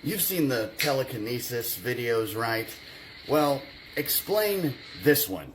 You've seen the telekinesis videos, right? Well, explain this one.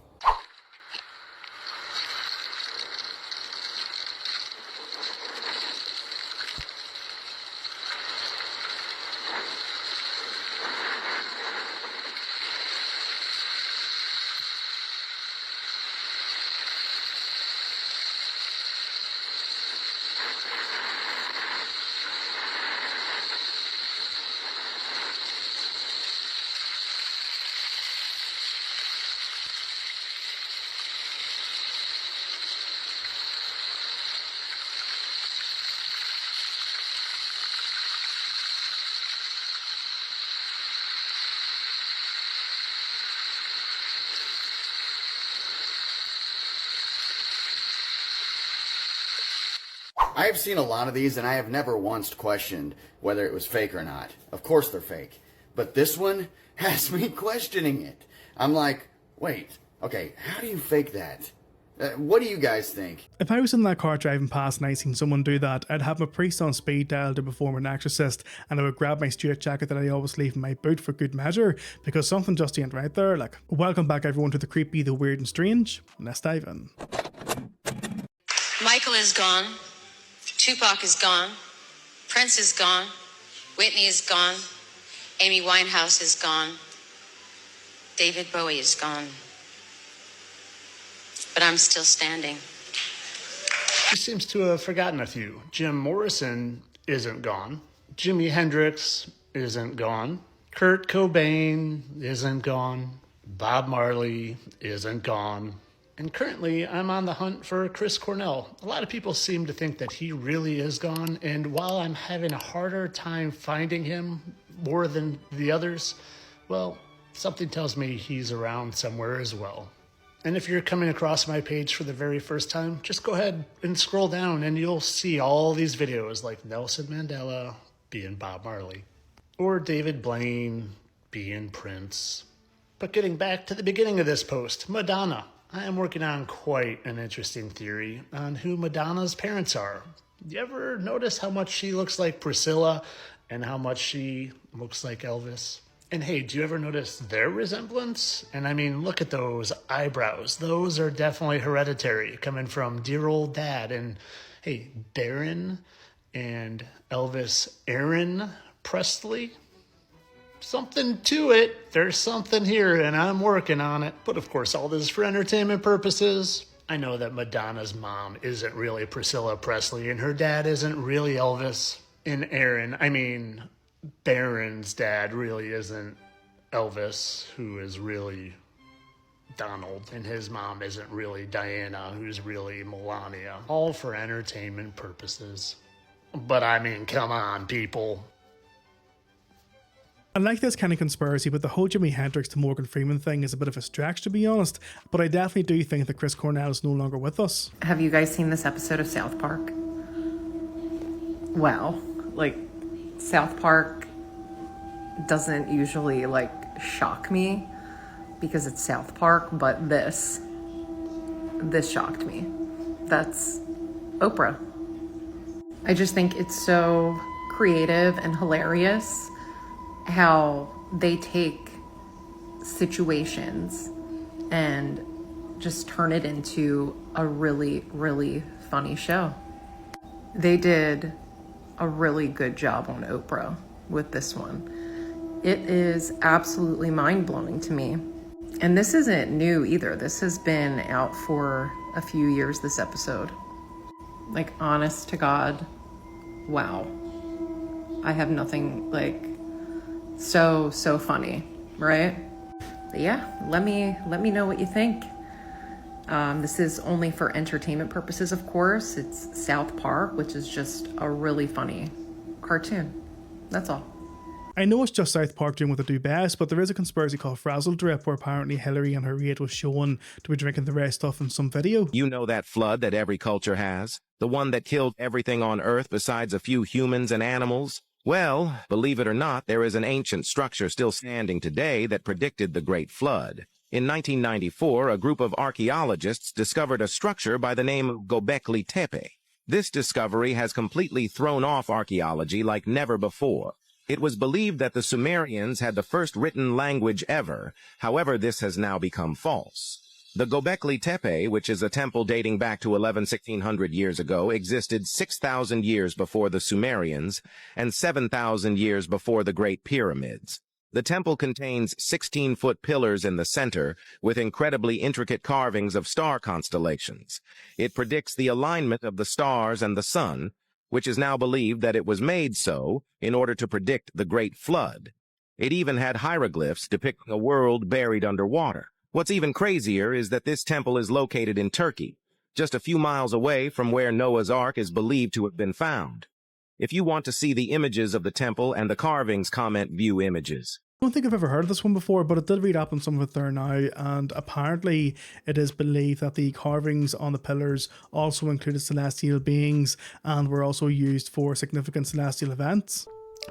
I have seen a lot of these and I have never once questioned whether it was fake or not. Of course they're fake. But this one has me questioning it. I'm like, wait, okay, how do you fake that? What do you guys think? If I was in that car driving past and I seen someone do that, I'd have my priest on speed dial to perform an exorcist, and I would grab my straight jacket that I always leave in my boot for good measure, because something just ain't right there. Like, welcome back everyone to the creepy, the weird and strange. Let's dive in. Michael is gone. Tupac is gone. Prince is gone. Whitney is gone. Amy Winehouse is gone. David Bowie is gone. But I'm still standing. He seems to have forgotten a few. Jim Morrison isn't gone. Jimi Hendrix isn't gone. Kurt Cobain isn't gone. Bob Marley isn't gone. And currently, I'm on the hunt for Chris Cornell. A lot of people seem to think that he really is gone, and while I'm having a harder time finding him more than the others, well, something tells me he's around somewhere as well. And if you're coming across my page for the very first time, just go ahead and scroll down and you'll see all these videos like Nelson Mandela being Bob Marley, or David Blaine being Prince. But getting back to the beginning of this post, Madonna. I am working on quite an interesting theory on who Madonna's parents are. You ever notice how much she looks like Priscilla and how much she looks like Elvis? And hey, do you ever notice their resemblance? And I mean, look at those eyebrows. Those are definitely hereditary, coming from dear old dad. And hey, Darren and Elvis Aaron Presley. Something to it. There's something here, and I'm working on it. But of course, all this is for entertainment purposes. I know that Madonna's mom isn't really Priscilla Presley, and her dad isn't really Elvis. And Barron's dad really isn't Elvis, who is really Donald, and his mom isn't really Diana, who's really Melania. All for entertainment purposes. But I mean, come on, people. I like this kind of conspiracy, but the whole Jimi Hendrix to Morgan Freeman thing is a bit of a stretch, to be honest. But I definitely do think that Chris Cornell is no longer with us. Have you guys seen this episode of South Park? Well, like, South Park doesn't usually, like, shock me because it's South Park, but this shocked me. That's Oprah. I just think it's so creative and hilarious how they take situations and just turn it into a really, really funny show. They did a really good job on Oprah with this one. It is absolutely mind-blowing to me. And this isn't new either. This has been out for a few years, this episode. Like, honest to God, wow. I have nothing, like, so funny, right? But yeah, let me know what you think. This is only for entertainment purposes, of course. It's South Park, which is just a really funny cartoon. That's all. I know it's just South Park doing what they do best, but there is a conspiracy called Frazzle Drip where apparently Hillary and her aide was shown to be drinking the red stuff in some video. You know that flood that every culture has? The one that killed everything on Earth besides a few humans and animals? Well, believe it or not, there is an ancient structure still standing today that predicted the Great Flood. In 1994, a group of archaeologists discovered a structure by the name of Göbekli Tepe. This discovery has completely thrown off archaeology like never before. It was believed that the Sumerians had the first written language ever. However, this has now become false. The Göbekli Tepe, which is a temple dating back to 1600 years ago, existed 6,000 years before the Sumerians and 7,000 years before the Great Pyramids. The temple contains 16-foot pillars in the center with incredibly intricate carvings of star constellations. It predicts the alignment of the stars and the sun, which is now believed that it was made so in order to predict the Great Flood. It even had hieroglyphs depicting a world buried underwater. What's even crazier is that this temple is located in Turkey, just a few miles away from where Noah's Ark is believed to have been found. If you want to see the images of the temple and the carvings, comment view images. I don't think I've ever heard of this one before, but it did read up on some of it there now, and apparently it is believed that the carvings on the pillars also included celestial beings and were also used for significant celestial events.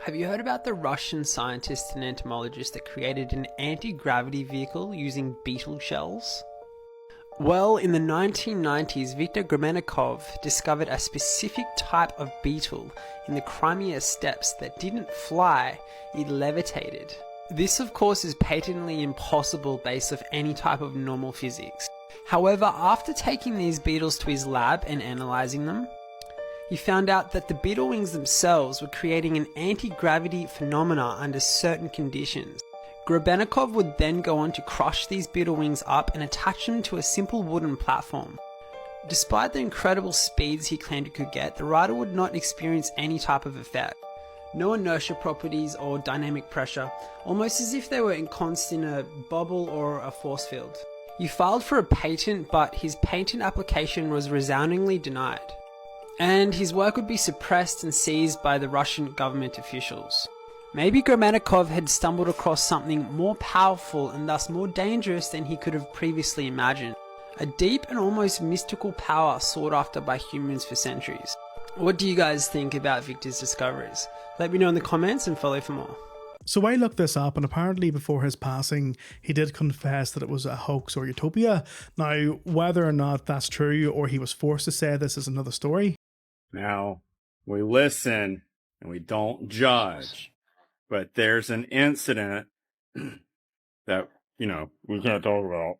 Have you heard about the Russian scientist and entomologist that created an anti-gravity vehicle using beetle shells? Well, in the 1990s, Viktor Gramenikov discovered a specific type of beetle in the Crimea steppes that didn't fly, it levitated. This, of course, is patently impossible based off any type of normal physics. However, after taking these beetles to his lab and analysing them, he found out that the beetle wings themselves were creating an anti-gravity phenomena under certain conditions. Grebennikov would then go on to crush these beetle wings up and attach them to a simple wooden platform. Despite the incredible speeds he claimed it could get, the rider would not experience any type of effect. No inertia properties or dynamic pressure, almost as if they were ensconced in a bubble or a force field. He filed for a patent, but his patent application was resoundingly denied, and his work would be suppressed and seized by the Russian government officials. Maybe Gramenikov had stumbled across something more powerful and thus more dangerous than he could have previously imagined. A deep and almost mystical power sought after by humans for centuries. What do you guys think about Victor's discoveries? Let me know in the comments and follow for more. So I looked this up, and apparently before his passing, he did confess that it was a hoax or utopia. Now, whether or not that's true or he was forced to say this is another story. Now, we listen and we don't judge, but there's an incident that, we can't talk about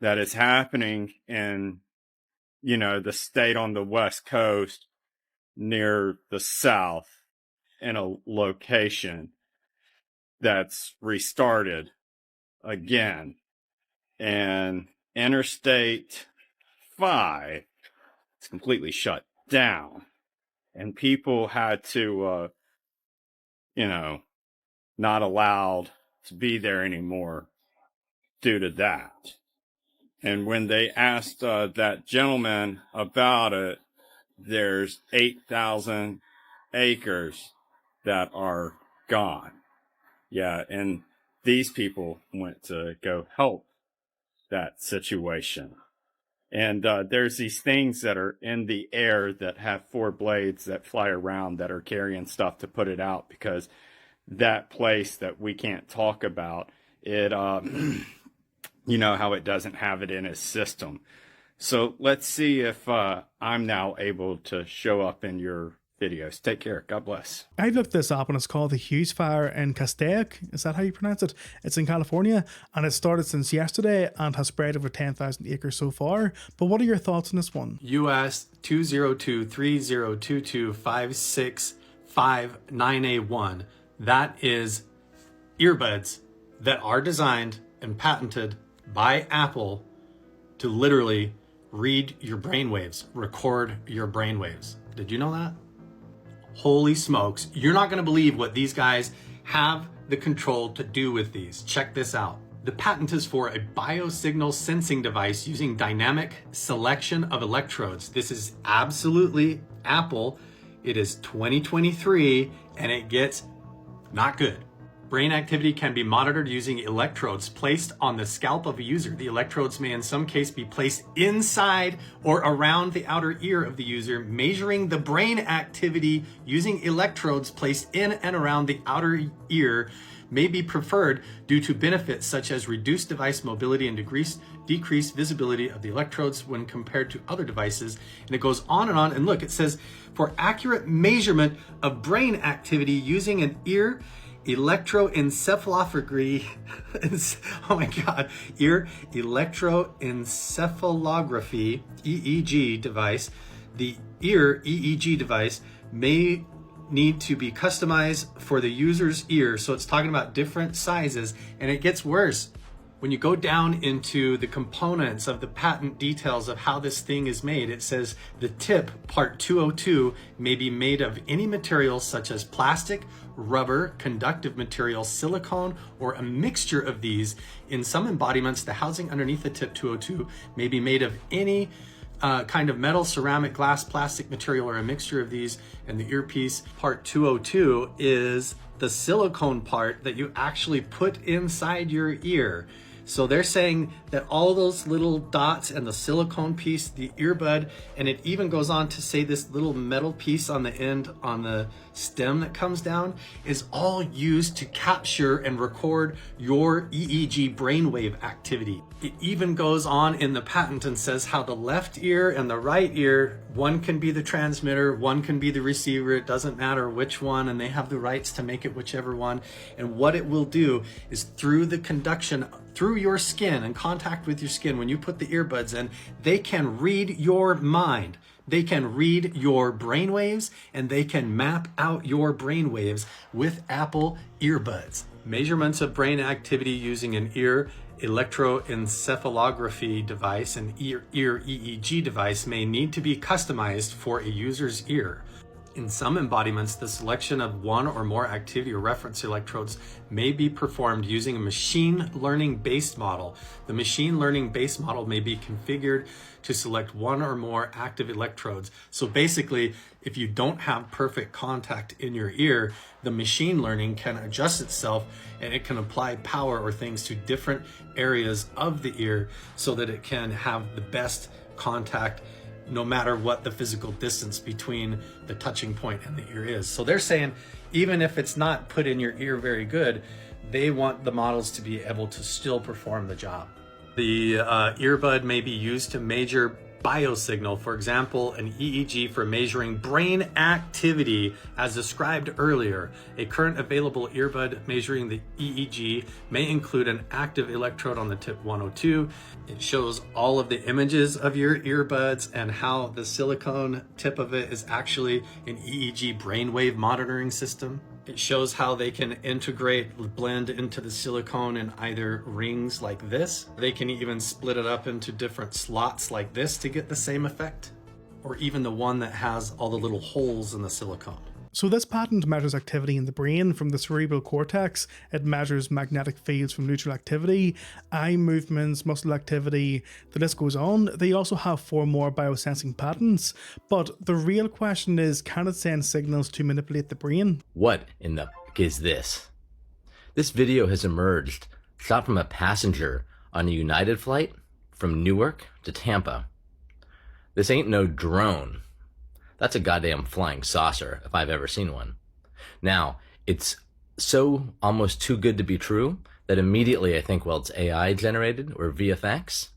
that is happening in, the state on the West Coast near the South in a location that's restarted again. And Interstate 5, it's completely shut down. And people had to, not allowed to be there anymore due to that. And when they asked that gentleman about it, there's 8,000 acres that are gone. Yeah, and these people went to go help that situation. And there's these things that are in the air that have 4 blades that fly around that are carrying stuff to put it out, because that place that we can't talk about, it, you know how it doesn't have it in its system. So let's see if I'm now able to show up in your videos. Take care. God bless. I looked this up, and it's called the Hughes Fire in Castaic. Is that how you pronounce it? It's in California, and it started since yesterday and has spread over 10,000 acres so far. But what are your thoughts on this one? US 20230225659A1. That is earbuds that are designed and patented by Apple to literally read your brainwaves, record your brainwaves. Did you know that? Holy smokes. You're not going to believe what these guys have the control to do with these. Check this out. The patent is for a biosignal sensing device using dynamic selection of electrodes. This is absolutely Apple. It is 2023 and it gets not good. Brain activity can be monitored using electrodes placed on the scalp of a user. The electrodes may in some case be placed inside or around the outer ear of the user. Measuring the brain activity using electrodes placed in and around the outer ear may be preferred due to benefits such as reduced device mobility and decreased visibility of the electrodes when compared to other devices. And it goes on. And look, it says, for accurate measurement of brain activity using an ear electroencephalography, oh my God, ear electroencephalography, EEG device, the ear EEG device may need to be customized for the user's ear. So it's talking about different sizes, and it gets worse. When you go down into the components of the patent details of how this thing is made, it says the tip, part 202, may be made of any material such as plastic, rubber, conductive material, silicone, or a mixture of these. In some embodiments, the housing underneath the tip 202 may be made of any kind of metal, ceramic, glass, plastic material, or a mixture of these. And the earpiece, part 202, is the silicone part that you actually put inside your ear. So they're saying that all those little dots and the silicone piece, the earbud, and it even goes on to say this little metal piece on the end, on the stem that comes down, is all used to capture and record your EEG brainwave activity. It even goes on in the patent and says how the left ear and the right ear, one can be the transmitter, one can be the receiver, it doesn't matter which one, and they have the rights to make it whichever one. And what it will do is through the conduction, through your skin and contact with your skin, when you put the earbuds in, they can read your mind. They can read your brainwaves, and they can map out your brainwaves with Apple earbuds. Measurements of brain activity using an ear electroencephalography device and ear EEG device may need to be customized for a user's ear. In some embodiments, the selection of one or more activity or reference electrodes may be performed using a machine learning based model. The machine learning based model may be configured to select one or more active electrodes. So basically, if you don't have perfect contact in your ear, the machine learning can adjust itself and it can apply power or things to different areas of the ear so that it can have the best contact no matter what the physical distance between the touching point and the ear is. So they're saying, even if it's not put in your ear very good, they want the models to be able to still perform the job. The earbud may be used to measure biosignal, for example, an EEG for measuring brain activity as described earlier. A current available earbud measuring the EEG may include an active electrode on the tip 102. It shows all of the images of your earbuds and how the silicone tip of it is actually an EEG brainwave monitoring system. It shows how they can integrate, blend into the silicone in either rings like this. They can even split it up into different slots like this to get the same effect, or even the one that has all the little holes in the silicone. So this patent measures activity in the brain from the cerebral cortex. It measures magnetic fields from neutral activity, eye movements, muscle activity, the list goes on. They also have 4 more biosensing patents, but the real question is, can it send signals to manipulate the brain? What in the f*** is this? This video has emerged shot from a passenger on a United flight from Newark to Tampa. This ain't no drone. That's a goddamn flying saucer, if I've ever seen one. Now, it's so almost too good to be true that immediately I think, well, it's AI generated or VFX.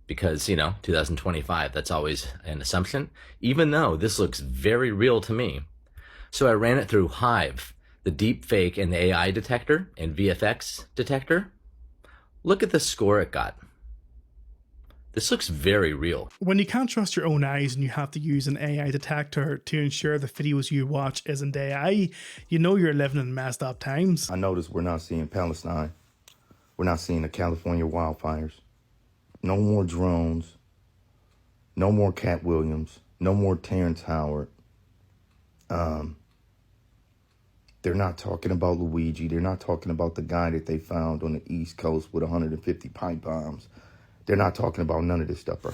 Because, 2025, that's always an assumption, even though this looks very real to me. So I ran it through Hive, the deep fake and the AI detector and VFX detector. Look at the score it got. This looks very real. When you can't trust your own eyes and you have to use an AI detector to ensure the videos you watch isn't AI, you know you're living in messed up times. I noticed we're not seeing Palestine. We're not seeing the California wildfires. No more drones. No more Cat Williams. No more Terrence Howard. They're not talking about Luigi. They're not talking about the guy that they found on the East Coast with 150 pipe bombs. They're not talking about none of this stuff, bro.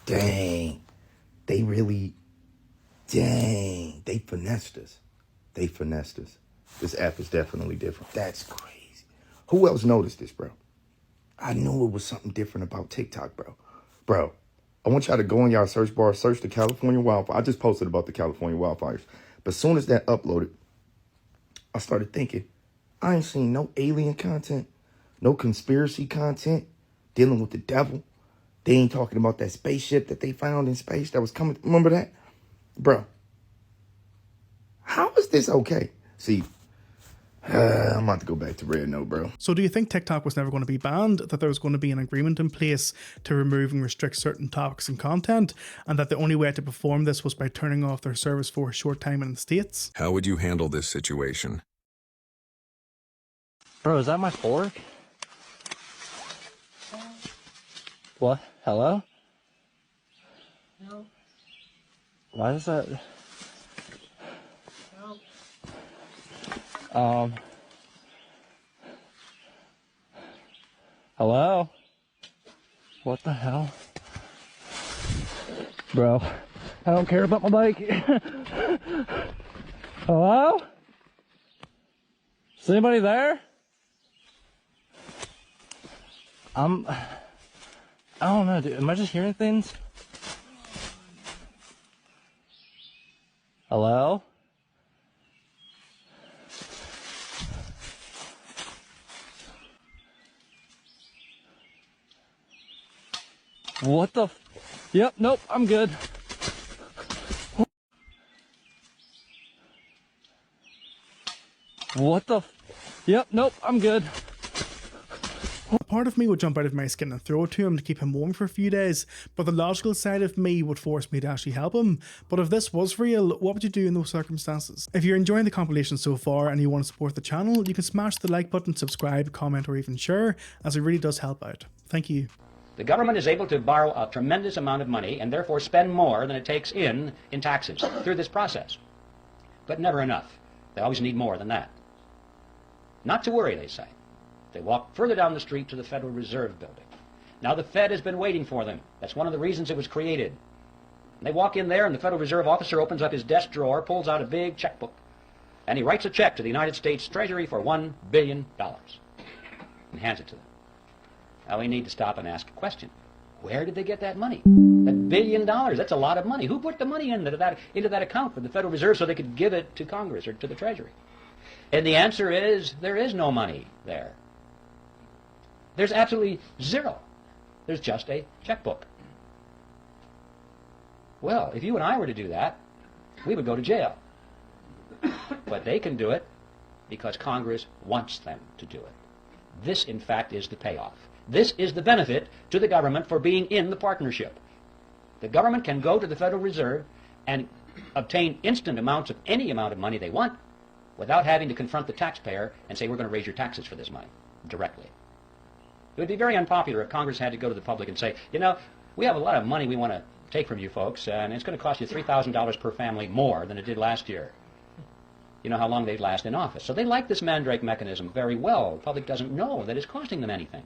Dang. They finessed us. This app is definitely different. That's crazy. Who else noticed this, bro? I knew it was something different about TikTok, bro. Bro, I want y'all to go in y'all search bar, search the California wildfire. I just posted about the California wildfires. But as soon as that uploaded, I started thinking, I ain't seen no alien content, no conspiracy content dealing with the devil. They ain't talking about that spaceship that they found in space that was coming. Remember that? Bro, how is this okay? See, I'm about to go back to red note, bro. So do you think TikTok was never going to be banned, that there was going to be an agreement in place to remove and restrict certain topics and content, and that the only way to perform this was by turning off their service for a short time in the States? How would you handle this situation? Bro, is that my fork? What? Hello? No. Why is that? No. Hello? What the hell? Bro, I don't care about my bike. Hello? Is anybody there? I don't know, dude. Am I just hearing things? Hello? What the Yep, nope, I'm good. What the Yep, nope, I'm good. A part of me would jump out of my skin and throw it to him to keep him warm for a few days, but the logical side of me would force me to actually help him. But if this was real, what would you do in those circumstances? If you're enjoying the compilation so far and you want to support the channel, you can smash the like button, subscribe, comment, or even share, as it really does help out. Thank you. The government is able to borrow a tremendous amount of money and therefore spend more than it takes in taxes through this process. But never enough. They always need more than that. Not to worry, they say. They walk further down the street to the Federal Reserve building. Now the Fed has been waiting for them. That's one of the reasons it was created. And they walk in there and the Federal Reserve officer opens up his desk drawer, pulls out a big checkbook, and he writes a check to the United States Treasury for $1 billion and hands it to them. Now we need to stop and ask a question. Where did they get that money? That $1 billion, that's a lot of money. Who put the money into that account for the Federal Reserve so they could give it to Congress or to the Treasury? And the answer is, there is no money there. There's absolutely zero. There's just a checkbook. Well, if you and I were to do that, we would go to jail. But they can do it because Congress wants them to do it. This, in fact, is the payoff. This is the benefit to the government for being in the partnership. The government can go to the Federal Reserve and obtain instant amounts of any amount of money they want without having to confront the taxpayer and say, we're going to raise your taxes for this money directly. It would be very unpopular if Congress had to go to the public and say, you know, we have a lot of money we want to take from you folks, and it's going to cost you $3,000 per family more than it did last year. You know how long they'd last in office. So they like this mandrake mechanism very well. The public doesn't know that it's costing them anything.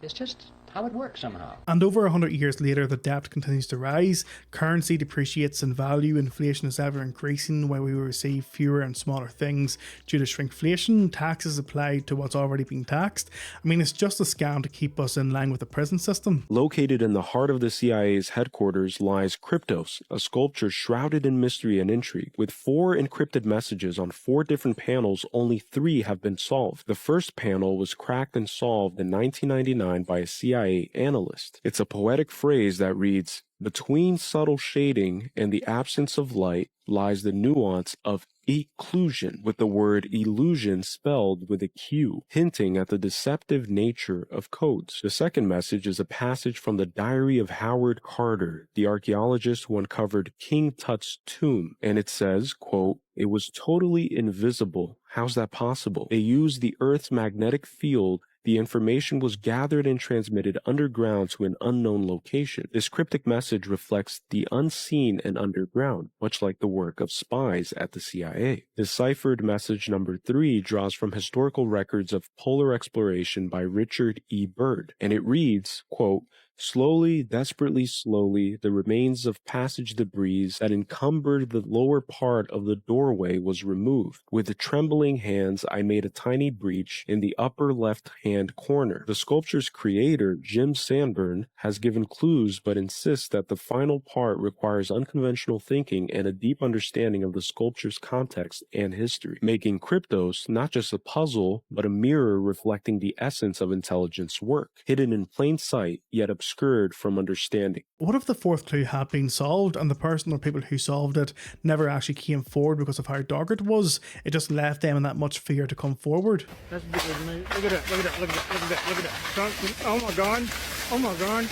It's just how it works somehow. And over 100 years later, the debt continues to rise, currency depreciates in value, inflation is ever increasing while we receive fewer and smaller things due to shrinkflation, taxes applied to what's already being taxed. I mean, it's just a scam to keep us in line with the prison system. Located in the heart of the CIA's headquarters lies Kryptos, a sculpture shrouded in mystery and intrigue. With 4 encrypted messages on 4 different panels, only 3 have been solved. The first panel was cracked and solved in 1999 by a CIA analyst. It's a poetic phrase that reads, "Between subtle shading and the absence of light lies the nuance of occlusion," with the word illusion spelled with a Q, hinting at the deceptive nature of codes. The second message is a passage from the diary of Howard Carter, the archaeologist who uncovered King Tut's tomb, and it says, quote, "It was totally invisible. How's that possible? They used the Earth's magnetic field. The information was gathered and transmitted underground to an unknown location. This cryptic message reflects the unseen and underground, much like the work of spies at the CIA. Deciphered message number 3 draws from historical records of polar exploration by Richard E. Byrd, and it reads, quote, Slowly, desperately slowly, the remains of passage debris that encumbered the lower part of the doorway was removed. With trembling hands, I made a tiny breach in the upper left-hand corner. The sculpture's creator, Jim Sanborn, has given clues but insists that the final part requires unconventional thinking and a deep understanding of the sculpture's context and history, making Kryptos not just a puzzle, but a mirror reflecting the essence of intelligence work, hidden in plain sight, yet obscured from understanding. What if the fourth clue had been solved and the person or people who solved it never actually came forward because of how dark it was? It just left them in that much fear to come forward. That's bigger than me. Look at that, look at that, look at that, look at that, look at that. Something, oh my God, oh my God.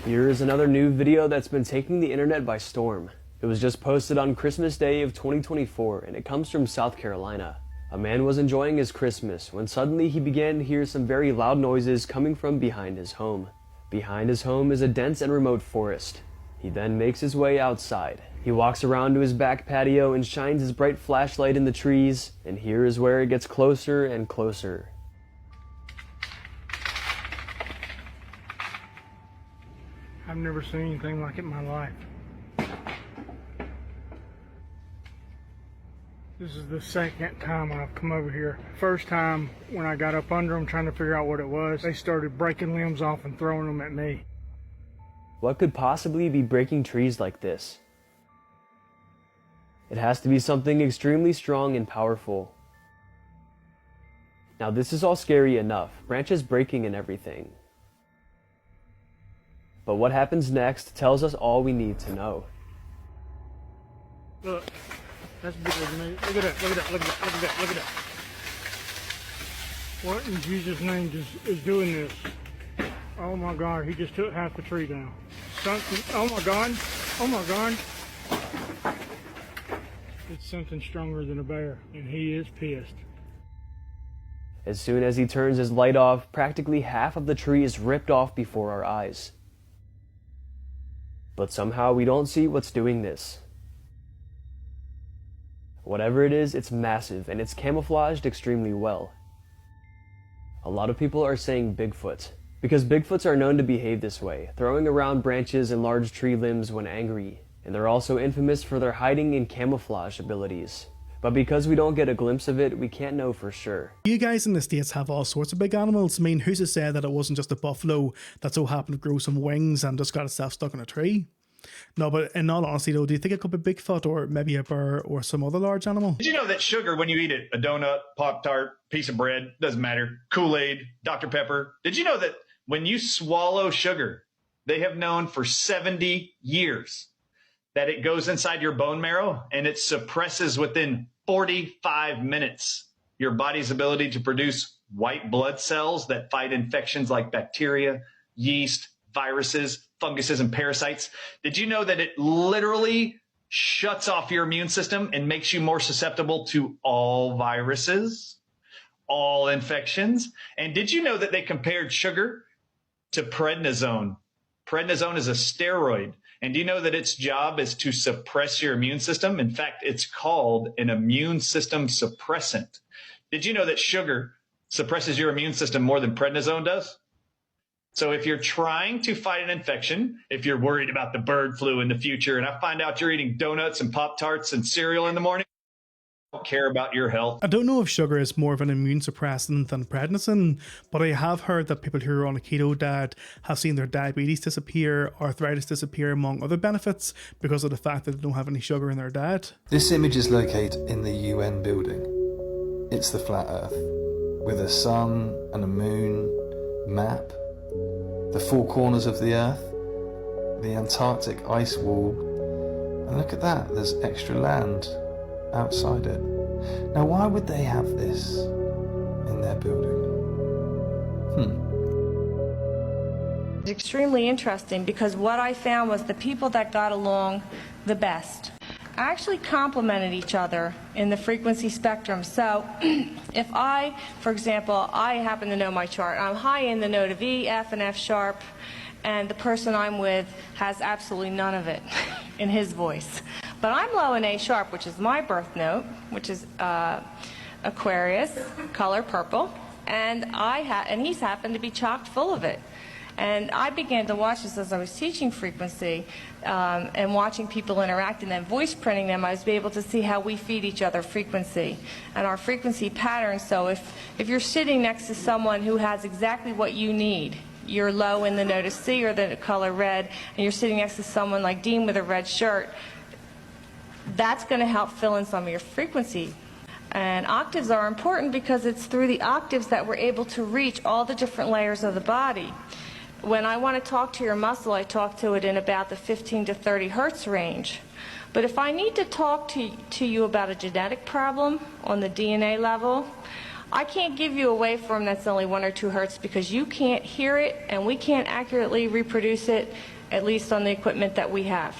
Here is another new video that's been taking the internet by storm. It was just posted on Christmas Day of 2024 and it comes from South Carolina. A man was enjoying his Christmas when suddenly he began to hear some very loud noises coming from behind his home. Behind his home is a dense and remote forest. He then makes his way outside. He walks around to his back patio and shines his bright flashlight in the trees, and here is where it gets closer and closer. I've never seen anything like it in my life. This is the second time I've come over here. First time, when I got up under them trying to figure out what it was, they started breaking limbs off and throwing them at me. What could possibly be breaking trees like this? It has to be something extremely strong and powerful. Now this is all scary enough, branches breaking and everything. But what happens next tells us all we need to know. Look. That's bigger than me. Look at that, look at that, look at that, look at that, look at that. What in Jesus' name is doing this? Oh my God, he just took half the tree down. Something, oh my God, oh my God. It's something stronger than a bear, and he is pissed. As soon as he turns his light off, practically half of the tree is ripped off before our eyes. But somehow we don't see what's doing this. Whatever it is, it's massive and it's camouflaged extremely well. A lot of people are saying Bigfoot, because Bigfoots are known to behave this way, throwing around branches and large tree limbs when angry, and they're also infamous for their hiding and camouflage abilities. But because we don't get a glimpse of it, we can't know for sure. You guys in the States have all sorts of big animals. I mean, who's to say that it wasn't just a buffalo that so happened to grow some wings and just got itself stuck in a tree? No, but in all honesty though, do you think it could be Bigfoot or maybe a bear or some other large animal? Did you know that sugar, when you eat it, a donut, Pop-Tart, piece of bread, doesn't matter, Kool-Aid, Dr. Pepper, did you know that when you swallow sugar, they have known for 70 years that it goes inside your bone marrow and it suppresses within 45 minutes your body's ability to produce white blood cells that fight infections like bacteria, yeast, viruses, funguses, and parasites? Did you know that it literally shuts off your immune system and makes you more susceptible to all viruses, all infections? And did you know that they compared sugar to prednisone? Prednisone is a steroid. And do you know that its job is to suppress your immune system? In fact, it's called an immune system suppressant. Did you know that sugar suppresses your immune system more than prednisone does? So if you're trying to fight an infection, if you're worried about the bird flu in the future, and I find out you're eating donuts and Pop-Tarts and cereal in the morning, I don't care about your health. I don't know if sugar is more of an immune suppressant than prednisone, but I have heard that people who are on a keto diet have seen their diabetes disappear, arthritis disappear, among other benefits, because of the fact that they don't have any sugar in their diet. This image is located in the UN building. It's the flat Earth, with a sun and a moon map, the four corners of the Earth, the Antarctic ice wall, and look at that, there's extra land outside it. Now why would they have this in their building? It's extremely interesting because what I found was the people that got along the best actually complemented each other in the frequency spectrum. So if I, for example, I happen to know my chart, I'm high in the note of E, F, and F sharp, and the person I'm with has absolutely none of it in his voice. But I'm low in A sharp, which is my birth note, which is Aquarius, color purple, and he's happened to be chock full of it. And I began to watch this as I was teaching frequency and watching people interact and then voice printing them. I was able to see how we feed each other frequency and our frequency patterns. So if you're sitting next to someone who has exactly what you need, you're low in the note C or the color red, and you're sitting next to someone like Dean with a red shirt, that's going to help fill in some of your frequency. And octaves are important because it's through the octaves that we're able to reach all the different layers of the body. When I want to talk to your muscle, I talk to it in about the 15 to 30 hertz range. But if I need to talk to you about a genetic problem on the DNA level, I can't give you a waveform that's only 1 or 2 hertz because you can't hear it and we can't accurately reproduce it, at least on the equipment that we have.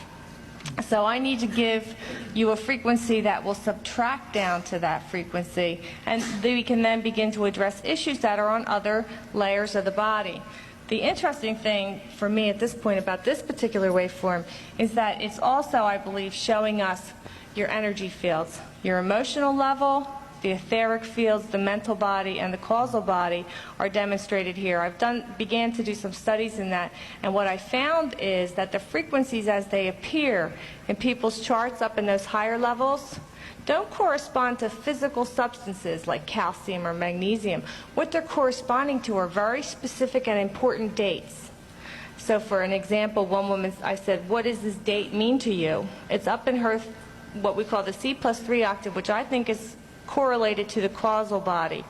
So I need to give you a frequency that will subtract down to that frequency, and we can then begin to address issues that are on other layers of the body. The interesting thing for me at this point about this particular waveform is that it's also, I believe, showing us your energy fields, your emotional level, the etheric fields, the mental body, and the causal body are demonstrated here. Began to do some studies in that, and what I found is that the frequencies as they appear in people's charts up in those higher levels don't correspond to physical substances like calcium or magnesium. What they're corresponding to are very specific and important dates. So for an example, one woman, I said, what does this date mean to you? It's up in her, what we call the C+3 octave, which I think is correlated to the causal body.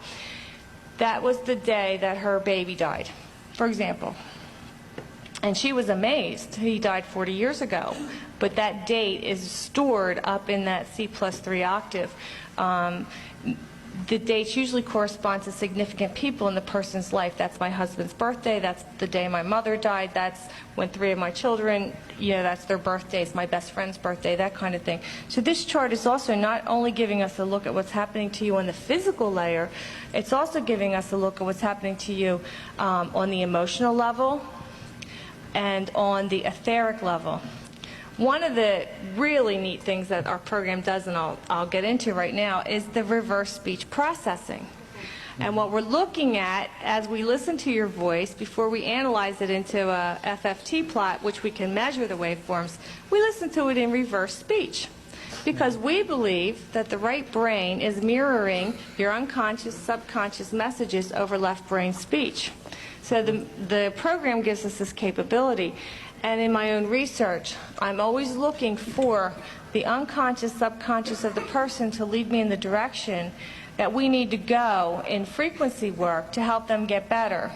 That was the day that her baby died, for example. And she was amazed. He died 40 years ago. But that date is stored up in that C+3 octave. The dates usually correspond to significant people in the person's life. That's my husband's birthday. That's the day my mother died. That's when 3 of my children, that's their birthdays, my best friend's birthday, that kind of thing. So this chart is also not only giving us a look at what's happening to you on the physical layer, it's also giving us a look at what's happening to you on the emotional level and on the etheric level. One of the really neat things that our program does, and I'll get into right now, is the reverse speech processing. And what we're looking at as we listen to your voice, before we analyze it into a FFT plot, which we can measure the waveforms, we listen to it in reverse speech. Because we believe that the right brain is mirroring your unconscious, subconscious messages over left brain speech. So the program gives us this capability. And in my own research, I'm always looking for the unconscious, subconscious of the person to lead me in the direction that we need to go in frequency work to help them get better.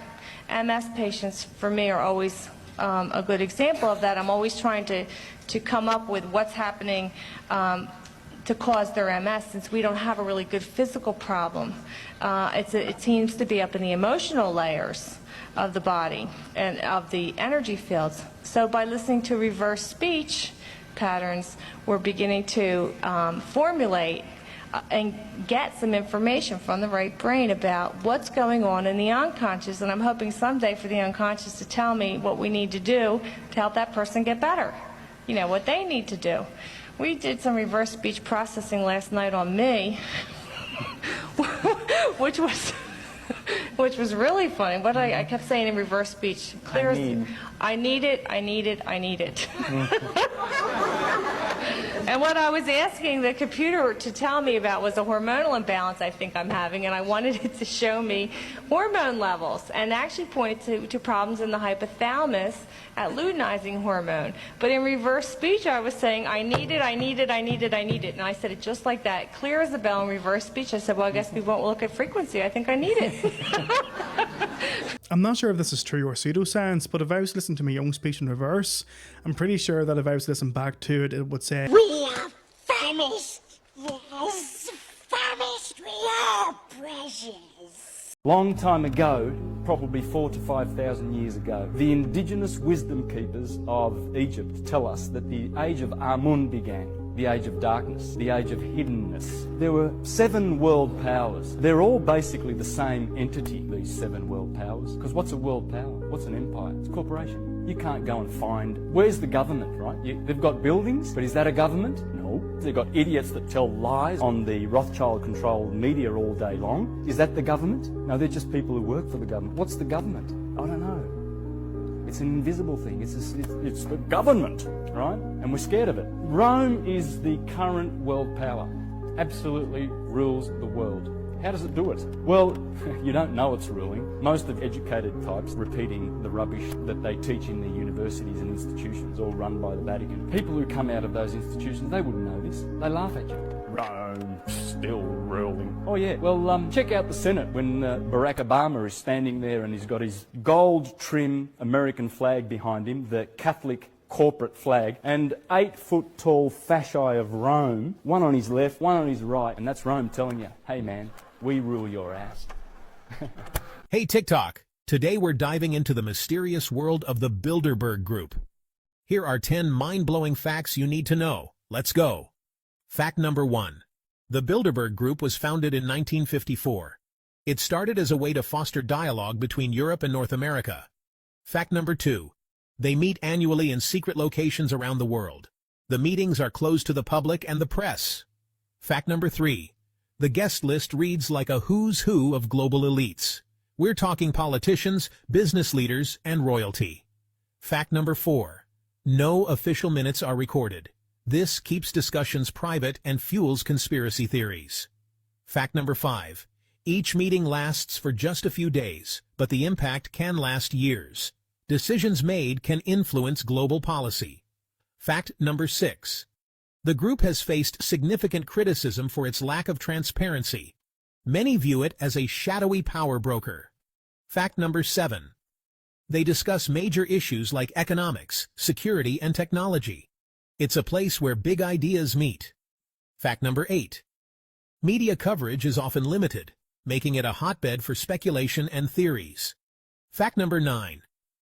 MS patients, for me, are always a good example of that. I'm always trying to come up with what's happening to cause their MS, since we don't have a really good physical problem. It seems to be up in the emotional layers of the body and of the energy fields. So by listening to reverse speech patterns, we're beginning to formulate and get some information from the right brain about what's going on in the unconscious, and I'm hoping someday for the unconscious to tell me what we need to do to help that person get better, what they need to do. We did some reverse speech processing last night on me, which was really funny. What I kept saying in reverse speech, clear as I need it, I need it, I need it. And what I was asking the computer to tell me about was a hormonal imbalance I think I'm having, and I wanted it to show me hormone levels and actually pointed to problems in the hypothalamus at luteinizing hormone. But in reverse speech, I was saying, I need it, I need it, I need it, I need it. And I said it just like that, clear as a bell in reverse speech. I said, well, I guess we won't look at frequency. I think I need it. I'm not sure if this is true or pseudoscience, but if I was listening to my own speech in reverse, I'm pretty sure that if I was to listen back to it, it would say, We are famished, yes, famished, we are precious. Long time ago, probably 4,000 to 5,000 years ago, the indigenous wisdom keepers of Egypt tell us that the age of Amun began. The age of darkness, the age of hiddenness. There were 7 world powers. They're all basically the same entity, these 7 world powers. Because what's a world power? What's an empire? It's a corporation. You can't go and find, where's the government, right? They've got buildings, but is that a government? No. They've got idiots that tell lies on the Rothschild-controlled media all day long. Is that the government? No, they're just people who work for the government. What's the government? I don't know. It's an invisible thing. It's the government, right? And we're scared of it. Rome is the current world power. Absolutely rules the world. How does it do it? Well, you don't know it's ruling. Most of educated types repeating the rubbish that they teach in their universities and institutions, all run by the Vatican. People who come out of those institutions, they wouldn't know this. They laugh at you. Rome, still ruling. Oh yeah, well, check out the Senate when Barack Obama is standing there and he's got his gold trim American flag behind him, the Catholic corporate flag, and 8-foot tall fasci of Rome, one on his left, one on his right, and that's Rome telling you, hey man, we rule your ass. Hey TikTok, today we're diving into the mysterious world of the Bilderberg Group. Here are 10 mind-blowing facts you need to know. Let's go. Fact number 1. The Bilderberg Group was founded in 1954. It started as a way to foster dialogue between Europe and North America. Fact number 2. They meet annually in secret locations around the world. The meetings are closed to the public and the press. Fact number 3. The guest list reads like a who's who of global elites. We're talking politicians, business leaders, and royalty. Fact number 4. No official minutes are recorded. This keeps discussions private and fuels conspiracy theories. Fact number 5. Each meeting lasts for just a few days, but the impact can last years. Decisions made can influence global policy. Fact number 6. The group has faced significant criticism for its lack of transparency. Many view it as a shadowy power broker. Fact number 7. They discuss major issues like economics, security, and technology. It's a place where big ideas meet. Fact number 8. Media coverage is often limited, making it a hotbed for speculation and theories. Fact number 9.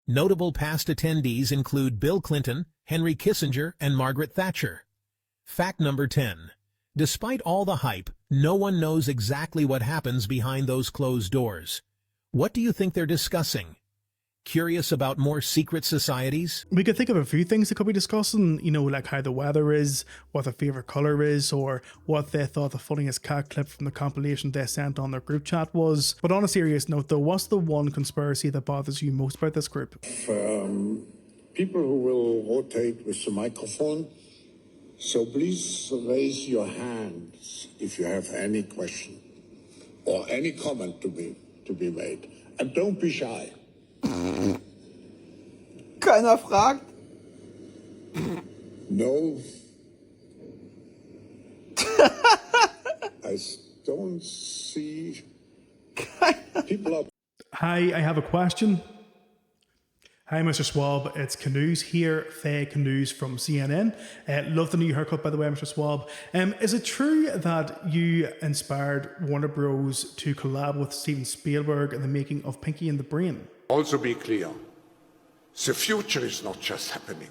Notable past attendees include Bill Clinton, Henry Kissinger, and Margaret Thatcher. Fact number 10. Despite all the hype, no one knows exactly what happens behind those closed doors. What do you think they're discussing? Curious about more secret societies? We could think of a few things that could be discussing, like how the weather is, what their favourite colour is, or what they thought the funniest cat clip from the compilation they sent on their group chat was. But on a serious note though, what's the one conspiracy that bothers you most about this group? People who will rotate with the microphone, so please raise your hands if you have any question or any comment to be made. And don't be shy. Keiner fragt. No. I don't see people up. Hi, I have a question. Hi, Mr. Swab. It's Canoes here, Faye Canoes from CNN. Love the new haircut, by the way, Mr. Swab. Is it true that you inspired Warner Bros. To collab with Steven Spielberg in the making of Pinky and the Brain? Also be clear, the future is not just happening.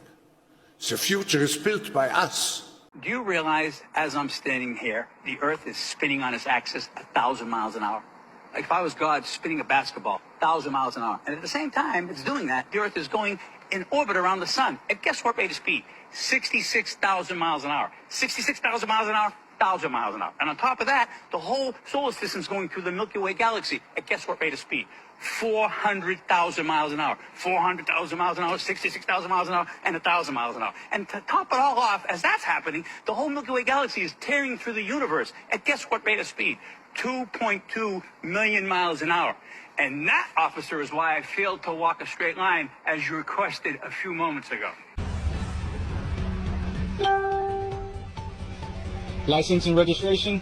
The future is built by us. Do you realize, as I'm standing here, the Earth is spinning on its axis 1,000 miles an hour? Like if I was God spinning a basketball 1,000 miles an hour. And at the same time it's doing that, the Earth is going in orbit around the sun. At guess what rate of speed? 66,000 miles an hour. 66,000 miles an hour, 1,000 miles an hour. And on top of that, the whole solar system is going through the Milky Way galaxy. At guess what rate of speed? 400,000 miles an hour. 400,000 miles an hour, 66,000 miles an hour, and 1,000 miles an hour. And to top it all off, as that's happening, the whole Milky Way galaxy is tearing through the universe. At guess what rate of speed? 2.2 million miles an hour. And that, officer, is why I failed to walk a straight line, as you requested a few moments ago. License and registration?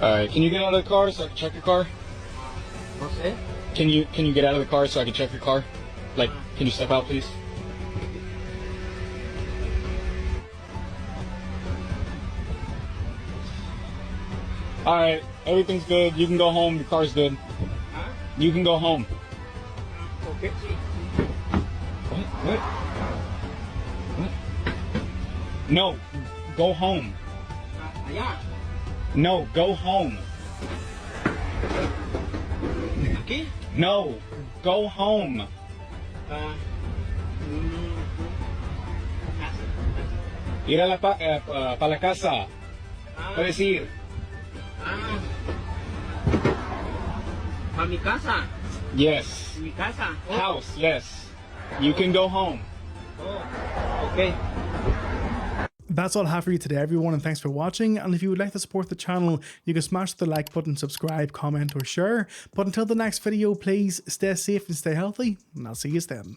Alright, can you get out of the car so I can check your car? What's that? Can you get out of the car so I can check your car? Like, can you step out, please? Alright, everything's good. You can go home. The car's good. Huh? You can go home. Okay. What? No, go home. Yeah. No, go home. Aquí? No, go home. Ir a pa la casa. Puedes ir. A mi casa? Yes. Mi casa? Oh. House, yes. You can go home. Oh, okay. That's all I have for you today, everyone, and thanks for watching. And if you would like to support the channel, you can smash the like button, subscribe, comment, or share. But until the next video, please stay safe and stay healthy, and I'll see you then.